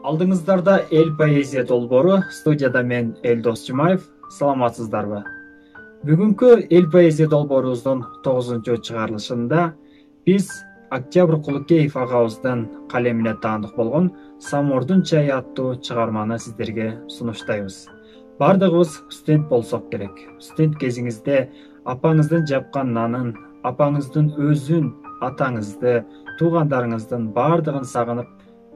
Алдыңыздарда эл поэзия долбоору, студияда мен Элдос Жумаев. Саламатсыздарбы? Бүгүнкү эл поэзия долбоорубуздун 9-чу чыгарылышында биз Октябрь Кулукеев агабыздын калемине таандык болгон Самордун чайы аттуу чыгарманы сиздерге сунуштайбыз. Бардыгыбыз студент болсок керек. Студент кезиңизде апаңыздын жапкан нанын, апаңыздын өзүн, атаңызды, туугандарыңыздын бардыгын сагынып,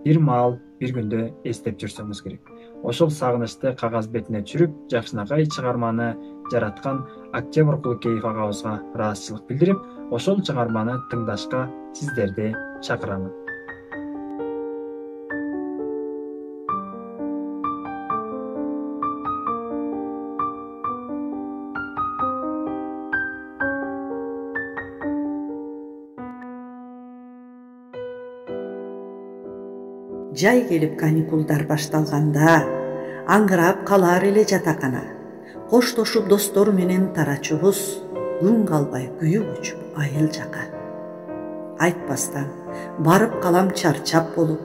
бир маал, бир күндө эстеп жүрсөңүз керек. Ошол сагынычты кагаз бетине түшүрүп, жакшынакай чыгарманы жараткан Октябрь Кулукеев агабызга ыраазычылык билдирип, ошол чыгарманы тыңдашка сиздерди чакырамын. Жай келип каникулдар башталганда, аңгырап калар эле жатакана. Коштошуп достор менен тарачубуз, күн калбай күйүп учуп айыл жака. Айтпастан барып калам чарчап болуп,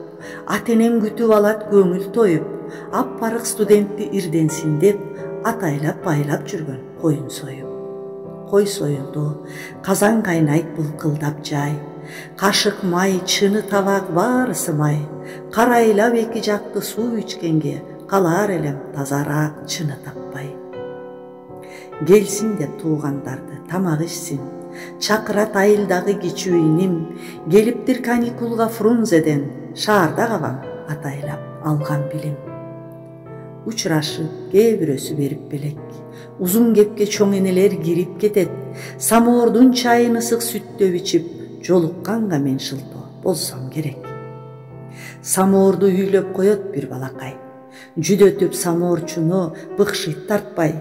ата-энем күтүп алат көңүл тоюп, аппарык студентти ирденсин деп, атайлап байлап жүргөн коюн союп. Кой союлду, казан кайнайт былкылдап жай, кашык май, чыны табак баарысы май, карайлап эки жакты суу ичкенге калар элем тазараак чыны таппай. Келсин деп туугандарды тамак ичсин, чакырат айылдагы кичүү иним, келиптир каникулга Фрунзеден, шаарда кабам атайлап алган билим. Учурашып кээ бирөөсү берип белек, узун кепке чоң энелер кирип кетет, самоордун чайын ысык сүттөп ичип, жолукканга мен шылтоо болсом керек. Самоорду үйлөп коет бир балакай, жүдөтүп самоорчуну быкшыйт тартпай,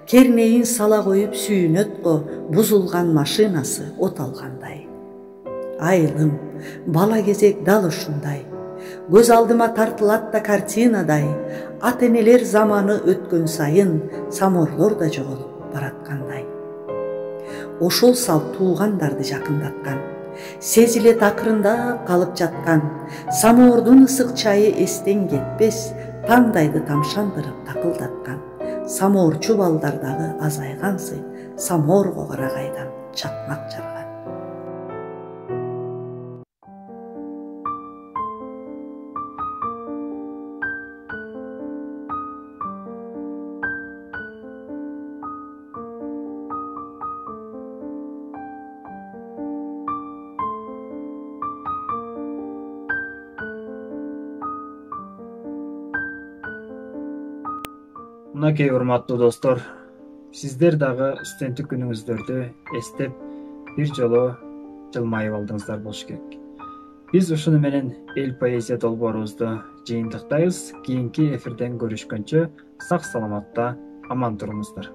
кернейин сала коюп сүйүнөт го, бузулган машинасы от алгандай. Айылым, бала кезек дал ушундай, көз алдыма тартылат да картинадай, ата-энелер заманы өткөн сайын, самоорлор да жоголуп бараткандай. Ошол салт туугандарды жакындаткан, сезилет акырындап калып жаткан, самоордун ысык чайы эстен кетпес, таңдайды тамшандырып такылдаткан, самоорчу балдардагы азайгансый, самоорго карагайдан чакмак жарган. Мынакей урматтуу достор, сиздер дагы студенттик күнүңүздөрдү эстеп, бир жолу жылмайып алдыңыздар болуш керек. Биз ушуну менен эл поэзия долбоорубузду жыйынтыктайбыз. Кийинки эфирден көрүшкөнчө сак саламатта аман туруңуздар.